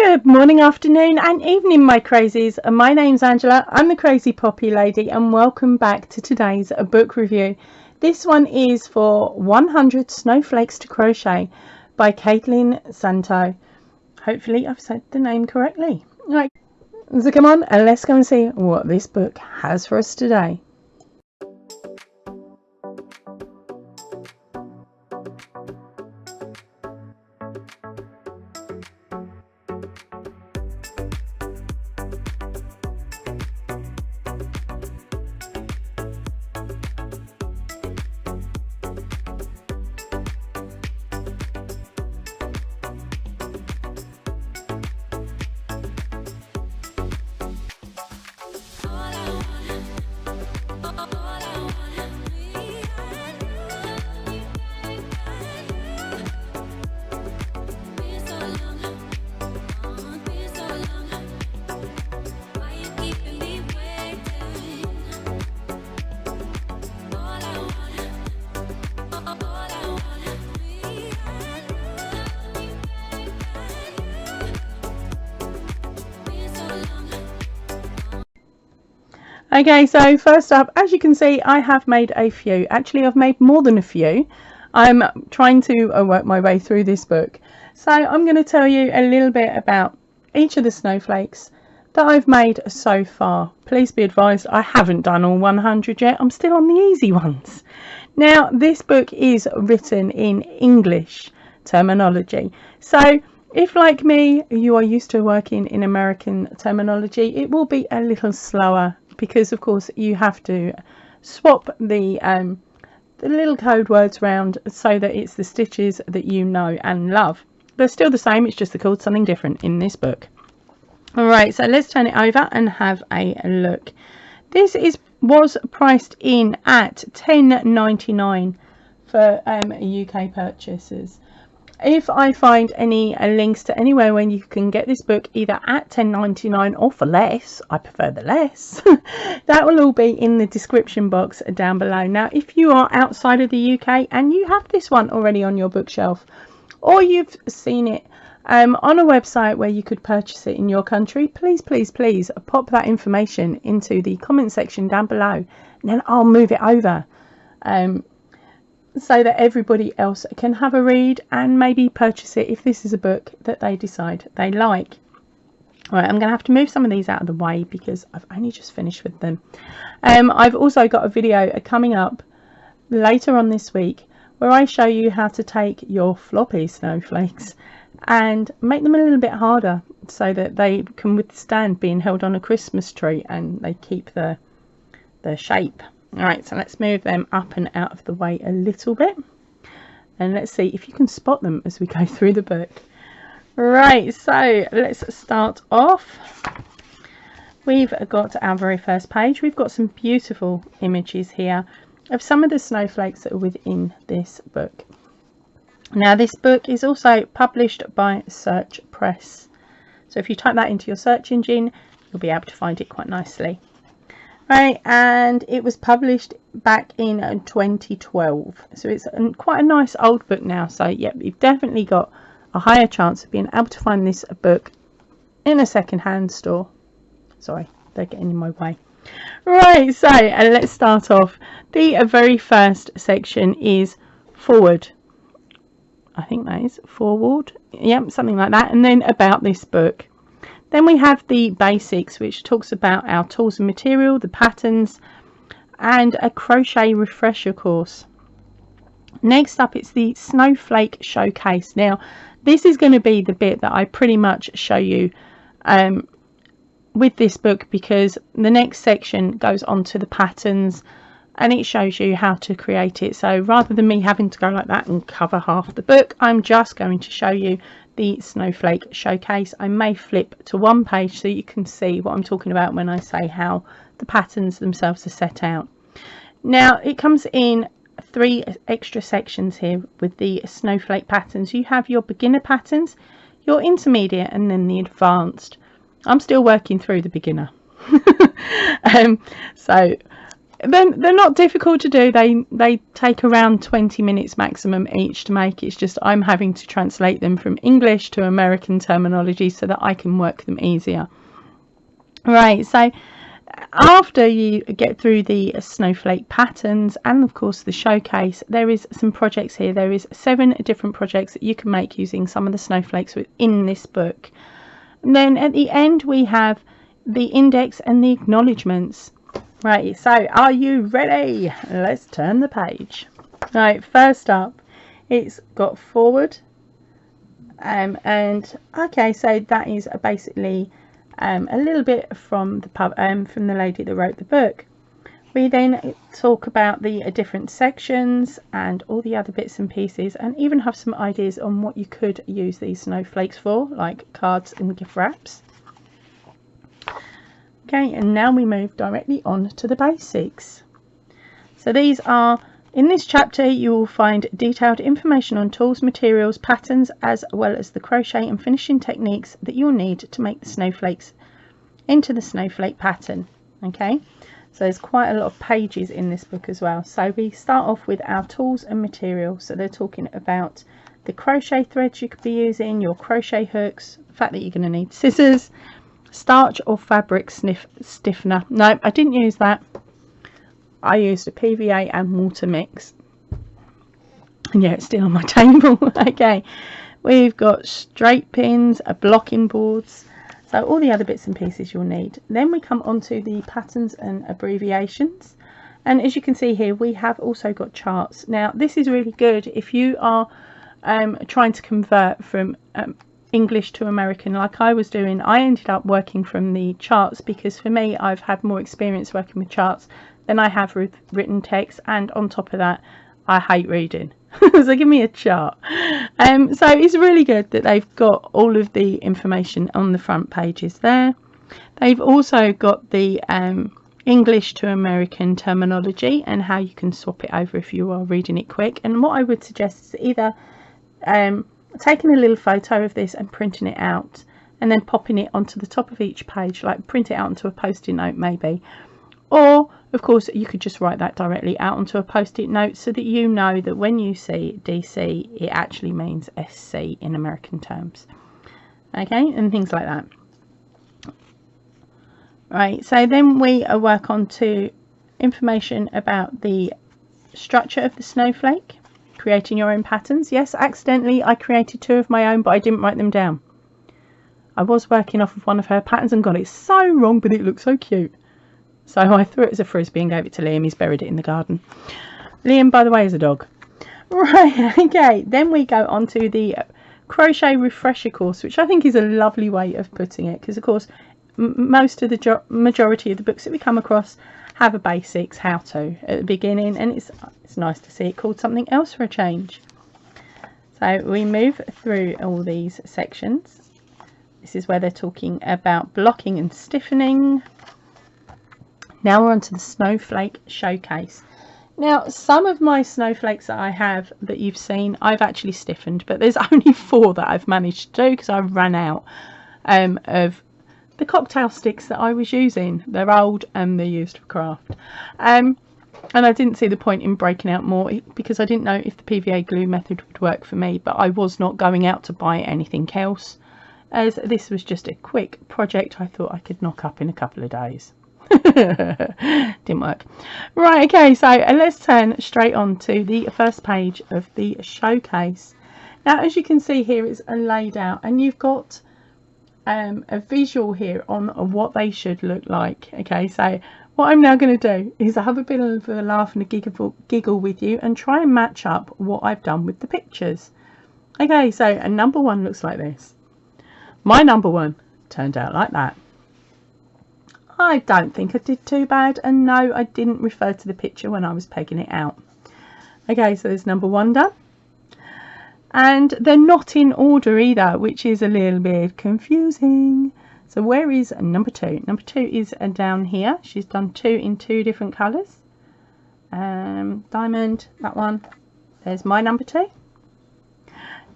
Good morning, afternoon and evening, my crazies. My name's Angela, I'm the Crazy Poppy Lady, and welcome back to today's book review. This one is for 100 Snowflakes to Crochet by Caitlin Sainio. Hopefully I've said the name correctly. Right, so come on and let's go and see what this book has for us today. Okay, so first up, as you can see, I have made a few. Actually, I've made more than a few. I'm trying to work my way through this book. So I'm going to tell you a little bit about each of the snowflakes that I've made so far. Please be advised, I haven't done all 100 yet. I'm still on the easy ones. Now, this book is written in English terminology. So if, like me, you are used to working in American terminology, it will be a little slower, because of course you have to swap the little code words around so that it's the stitches that you know and love. They're still the same, it's just they're called something different in this book. Alright, so let's turn it over and have a look. This was priced in at $10.99 for UK purchases. If I find any links to anywhere when you can get this book either at $10.99 or for less, I prefer the less, that will all be in the description box down below. Now, if you are outside of the UK and you have this one already on your bookshelf, or you've seen it on a website where you could purchase it in your country, please pop that information into the comment section down below, and then I'll move it over so that everybody else can have a read and maybe purchase it if this is a book that they decide they like. All right, I'm going to have to move some of these out of the way because I've only just finished with them. I've also got a video coming up later on this week where I show you how to take your floppy snowflakes and make them a little bit harder so that they can withstand being held on a Christmas tree and they keep the shape. Alright, so let's move them up and out of the way a little bit, and let's see if you can spot them as we go through the book. Right, so let's start off. We've got our very first page. We've got some beautiful images here of some of the snowflakes that are within this book. Now, this book is also published by Search Press, so if you type that into your search engine, you'll be able to find it quite nicely. Right, and it was published back in 2012, so it's quite a nice old book now. So yeah, you've definitely got a higher chance of being able to find this book in a second-hand store. Sorry, they're getting in my way. Right, so let's start off. The very first section is forward. I think that is forward. Yep, something like that. And then about this book. Then we have the basics, which talks about our tools and material, the patterns, and a crochet refresher course. Next up, it's the snowflake showcase. Now, this is going to be the bit that I pretty much show you with this book, because the next section goes on to the patterns and it shows you how to create it. So rather than me having to go like that and cover half the book, I'm just going to show you the snowflake showcase. I may flip to one page so you can see what I'm talking about when I say how the patterns themselves are set out. Now, it comes in 3 extra sections here with the snowflake patterns. You have your beginner patterns, your intermediate, and then the advanced. I'm still working through the beginner. So they're not difficult to do. They take around 20 minutes maximum each to make. It's just I'm having to translate them from English to American terminology so that I can work them easier. Right, so after you get through the snowflake patterns and of course the showcase, there is some projects here. There is 7 different projects that you can make using some of the snowflakes within this book. And then at the end we have the index and the acknowledgements. Right, so are you ready? Let's turn the page. Right, first up, it's got forward, and okay, so that is basically a little bit from the lady that wrote the book. We then talk about the different sections and all the other bits and pieces, and even have some ideas on what you could use these snowflakes for, like cards and gift wraps. Okay, and now we move directly on to the basics. So these are, in this chapter you will find detailed information on tools, materials, patterns, as well as the crochet and finishing techniques that you'll need to make the snowflakes into the snowflake pattern. Okay, so there's quite a lot of pages in this book as well. So we start off with our tools and materials. So they're talking about the crochet threads you could be using, your crochet hooks, the fact that you're going to need scissors, starch or fabric stiffener. No, I didn't use that. I used a PVA and water mix. And yeah, it's still on my table. Okay, we've got straight pins, blocking boards, so all the other bits and pieces you'll need. Then we come on to the patterns and abbreviations, and as you can see here we have also got charts. Now this is really good if you are trying to convert from English to American like I was doing. I ended up working from the charts because for me I've had more experience working with charts than I have with written text, and on top of that I hate reading. So give me a chart. So it's really good that they've got all of the information on the front pages there. They've also got the English to American terminology and how you can swap it over if you are reading it quick. And what I would suggest is either taking a little photo of this and printing it out and then popping it onto the top of each page, like print it out onto a post-it note maybe, or of course you could just write that directly out onto a post-it note so that you know that when you see DC it actually means SC in American terms. Okay, and things like that. Right, so then we work on to information about the structure of the snowflake, creating your own patterns. Yes, accidentally I created 2 of my own, but I didn't write them down. I was working off of one of her patterns and got it so wrong, but it looked so cute. So I threw it as a frisbee and gave it to Liam. He's buried it in the garden. Liam, by the way, is a dog. Right, okay. Then we go on to the crochet refresher course, which I think is a lovely way of putting it, because of course most of the majority of the books that we come across have a basics how-to at the beginning, and it's nice to see it called something else for a change. So we move through all these sections. This is where they're talking about blocking and stiffening. Now we're on to the snowflake showcase. Now some of my snowflakes that I have that you've seen I've actually stiffened, but there's only 4 that I've managed to do because I ran out of the cocktail sticks that I was using. They're old and they're used for craft, and I didn't see the point in breaking out more because I didn't know if the PVA glue method would work for me, but I was not going out to buy anything else, as this was just a quick project I thought I could knock up in a couple of days. Didn't work. Right, okay, so let's turn straight on to the first page of the showcase. Now as you can see here, it's laid out and you've got a visual here on what they should look like. Okay, so what I'm now going to do is have a bit of a laugh and a giggle with you and try and match up what I've done with the pictures. Okay, so a number 1 looks like this. My number 1 turned out like that. I don't think I did too bad, and no, I didn't refer to the picture when I was pegging it out. Okay, so there's number 1 done, and they're not in order either, which is a little bit confusing. So where is number 2? Number 2 is down here. She's done 2 in 2 different colours. Diamond, that one. There's my number 2.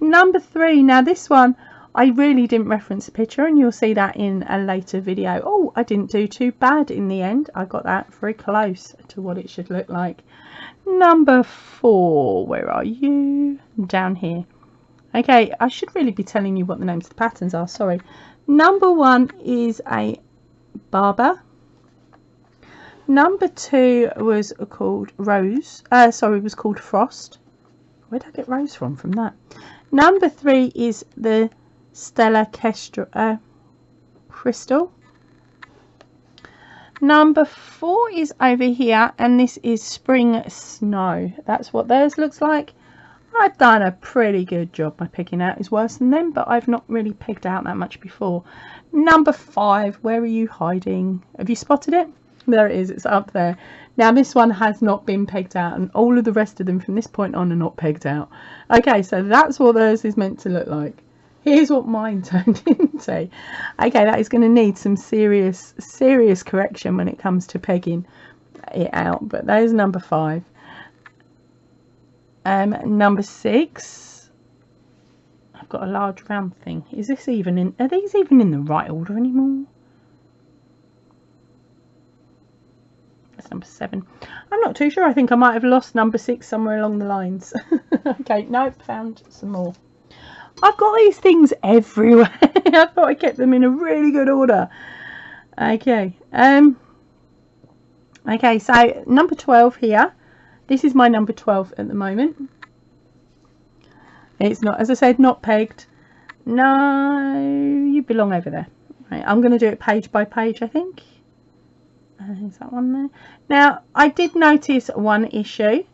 Number 3, now this one I really didn't reference the picture, and you'll see that in a later video. Oh, I didn't do too bad in the end. I got that very close to what it should look like. Number 4, where are you? Down here. Okay, I should really be telling you what the names of the patterns are, sorry. Number 1 is a Barber. Number 2 was called Rose. Was called Frost. Where did I get Rose from that? Number 3 is the Stella Crystal. Number 4 is over here, and this is Spring Snow. That's what theirs looks like. I've done a pretty good job by picking out. It's worse than them, but I've not really picked out that much before. Number 5, where are you hiding? Have you spotted it? There it is, it's up there. Now this one has not been pegged out, and all of the rest of them from this point on are not pegged out. Okay, so that's what theirs is meant to look like. Here's what mine turned into. Okay, that is going to need some serious correction when it comes to pegging it out, but there's number 5. Number 6, I've got a large round thing. Is this even in, are these even in the right order anymore? That's number 7. I'm not too sure. I think I might have lost number 6 somewhere along the lines. Okay, nope, found some more. I've got these things everywhere. I thought I kept them in a really good order. Okay. Okay, so number 12 here. This is my number 12 at the moment. It's not, as I said, not pegged. No, you belong over there. Right, I'm going to do it page by page, I think. Is that one there? Now, I did notice one issue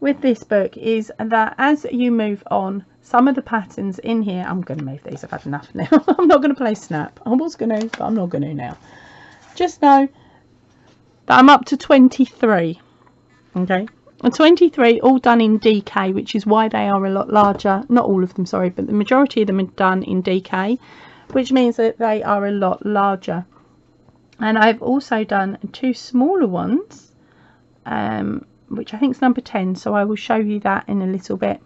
with this book is that as you move on, some of the patterns in here, I'm going to move these, I've had enough now. I'm not going to play snap. I was going to, but I'm not going to now. Just know that I'm up to 23. Okay, and 23 all done in DK, which is why they are a lot larger. Not all of them, sorry, but the majority of them are done in DK, which means that they are a lot larger. And I've also done 2 smaller ones, which I think is number 10, so I will show you that in a little bit.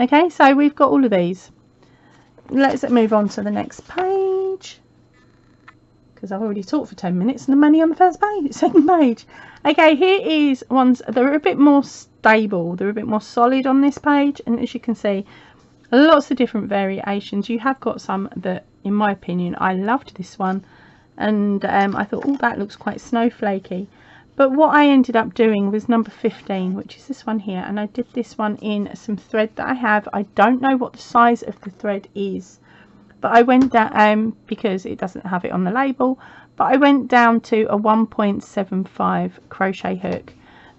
Okay, so we've got all of these. Let's move on to the next page, because I've already talked for 10 minutes and I'm only on the first page, second page. Okay, here is ones that are a bit more stable, they're a bit more solid on this page, and as you can see, lots of different variations. You have got some that, in my opinion, I loved this one, and I thought, oh, that looks quite snowflakey. But what I ended up doing was number 15, which is this one here, and I did this one in some thread that I have. I don't know what the size of the thread is, but I went down, because it doesn't have it on the label, but I went down to a 1.75 crochet hook,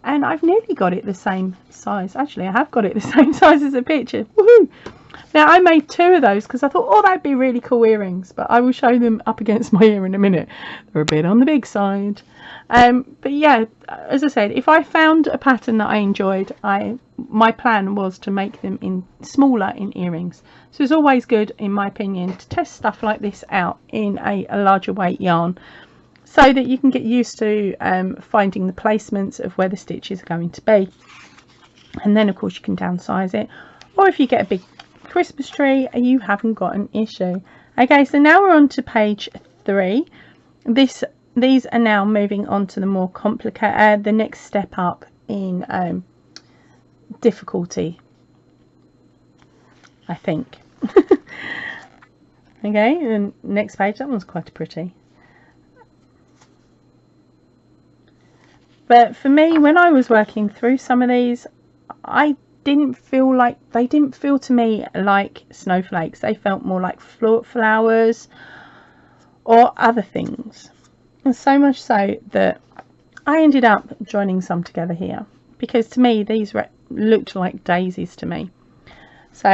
and I've nearly got it the same size. Actually, I have got it the same size as the picture. Woohoo! Now, I made 2 of those because I thought, oh, that'd be really cool earrings, but I will show them up against my ear in a minute. They're a bit on the big side. But yeah, as I said, if I found a pattern that I enjoyed, my plan was to make them in smaller in earrings. So it's always good, in my opinion, to test stuff like this out in a larger weight yarn, so that you can get used to finding the placements of where the stitches are going to be. And then, of course, you can downsize it. Or if you get a big Christmas tree, you haven't got an issue. Okay, so now we're on to page 3. These are now moving on to the more complicated, the next step up in difficulty, I think. Okay, and next page, that one's quite pretty. But for me, when I was working through some of these, they didn't feel to me like snowflakes. They felt more like flowers or other things. And so much so that I ended up joining some together here, because to me these looked like daisies to me. So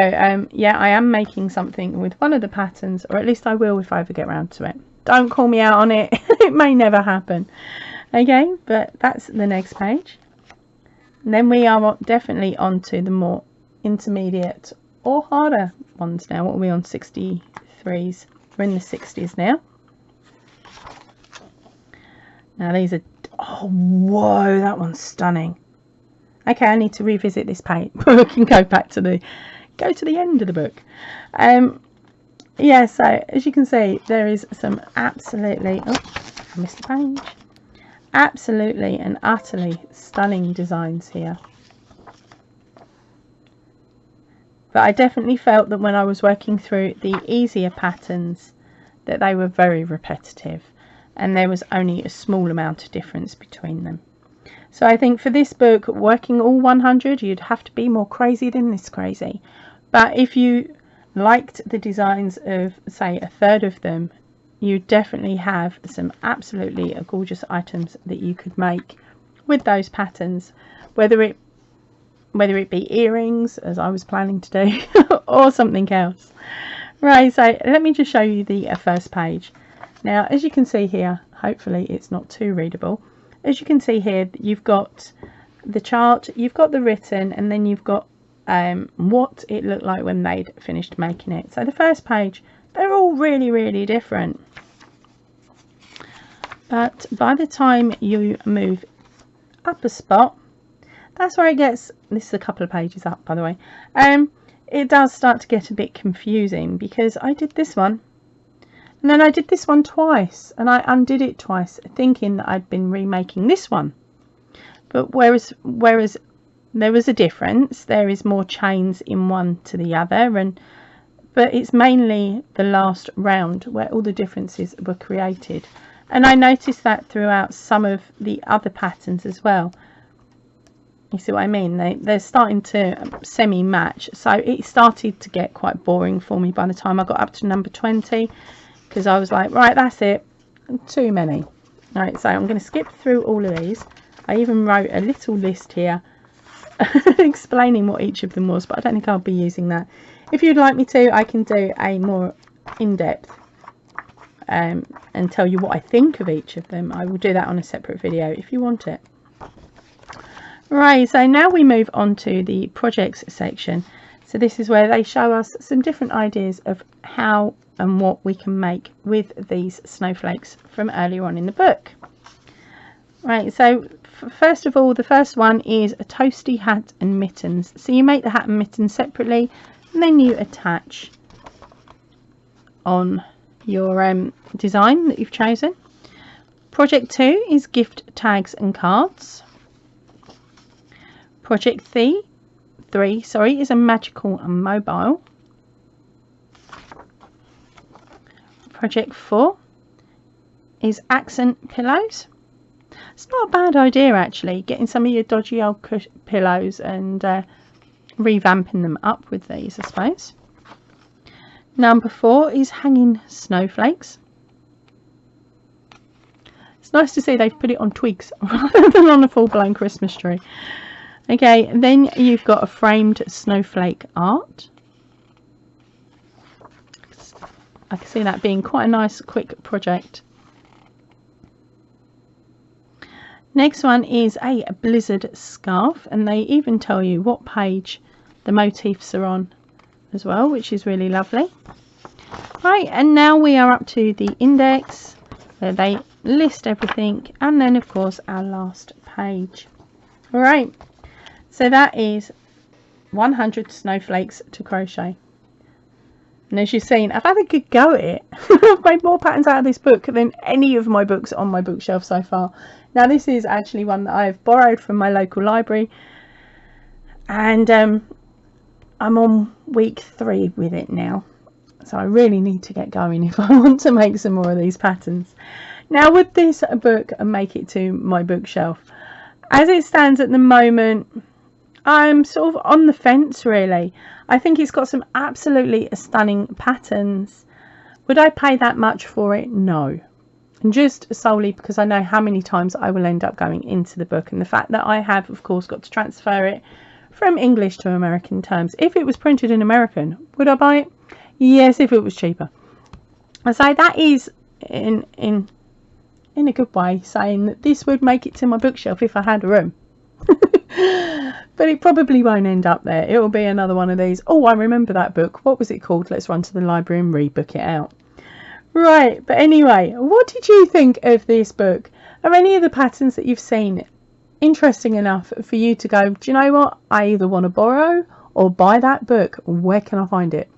yeah, I am making something with one of the patterns, or at least I will if I ever get around to it. Don't call me out on it. It may never happen. Okay, but that's the next page. And then we are definitely on to the more intermediate or harder ones now. What are we on? 63s. We're in the 60s now. Now these are, oh, whoa, that one's stunning. Okay, I need to revisit this page. We can go back to the end of the book. yeah, so as you can see, there is some absolutely, oh, I missed the page, absolutely and utterly stunning designs here. But I definitely felt that when I was working through the easier patterns that they were very repetitive and there was only a small amount of difference between them. So I think for this book, working all 100, you'd have to be more crazy than this crazy. But if you liked the designs of, say, a third of them, you definitely have some absolutely gorgeous items that you could make with those patterns, whether it be earrings, as I was planning to do, or something else. Right, so let me just show you the first page. Now, as you can see here, hopefully it's not too readable. As you can see here, you've got the chart, you've got the written, and then you've got what it looked like when they'd finished making it. So the first page, they're all really, really different. But by the time you move up a spot, that's where it gets, this is a couple of pages up by the way, it does start to get a bit confusing, because I did this one and then I did this one twice and I undid it twice thinking that I'd been remaking this one. But whereas there was a difference, there is more chains in one to the other, but it's mainly the last round where all the differences were created. And I noticed that throughout some of the other patterns as well. You see what I mean? They're starting to semi-match. So it started to get quite boring for me by the time I got up to number 20. Because I was like, right, that's it. Too many. Right, so I'm going to skip through all of these. I even wrote a little list here explaining what each of them was. But I don't think I'll be using that. If you'd like me to, I can do a more in-depth and tell you what I think of each of them. I will do that on a separate video if you want it. Right, so now we move on to the projects section. So this is where they show us some different ideas of how and what we can make with these snowflakes from earlier on in the book. Right, so first of all, the first one is a toasty hat and mittens. So you make the hat and mittens separately and then you attach on your design that you've chosen. Project 2 is gift tags and cards. Project 3 is a magical and mobile. Project 4 is accent pillows. It's not a bad idea actually, getting some of your dodgy old pillows and revamping them up with these, I suppose. Number 4 is hanging snowflakes. It's nice to see they've put it on twigs rather than on a full-blown Christmas tree. Okay, then you've got a framed snowflake art. I can see that being quite a nice quick project. Next one is a blizzard scarf, and they even tell you what page the motifs are on as well, which is really lovely. Right, and now we are up to the index where they list everything, and then of course our last page. All right. So that is 100 snowflakes to crochet. And as you've seen, I've had a good go at it. I've made more patterns out of this book than any of my books on my bookshelf so far. Now this is actually one that I've borrowed from my local library. And I'm on week 3 with it now. So I really need to get going if I want to make some more of these patterns. Now would this book make it to my bookshelf? As it stands at the moment, I'm sort of on the fence really. I think it's got some absolutely stunning patterns. Would I pay that much for it? No. And just solely because I know how many times I will end up going into the book, and the fact that I have of course got to transfer it from English to American terms. If it was printed in American, would I buy it? Yes, if it was cheaper. I say that is in a good way saying that this would make it to my bookshelf if I had a room. But it probably won't end up there. It will be another one of these, oh, I remember that book, what was it called, let's run to the library and rebook it out. Right, but anyway, what did you think of this book? Are any of the patterns that you've seen interesting enough for you to go, do you know what, I either want to borrow or buy that book, where can I find it?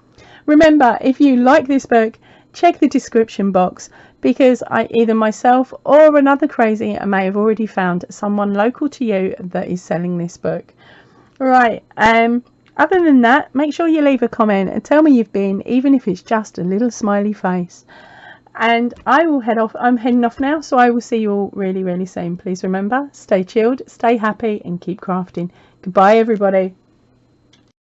Remember, if you like this book, check the description box, because either myself or another crazy may have already found someone local to you that is selling this book. Right, other than that, make sure you leave a comment and tell me you've been, even if it's just a little smiley face. And I will head off. I'm heading off now, so I will see you all really, really soon. Please remember, stay chilled, stay happy, and keep crafting. Goodbye, everybody.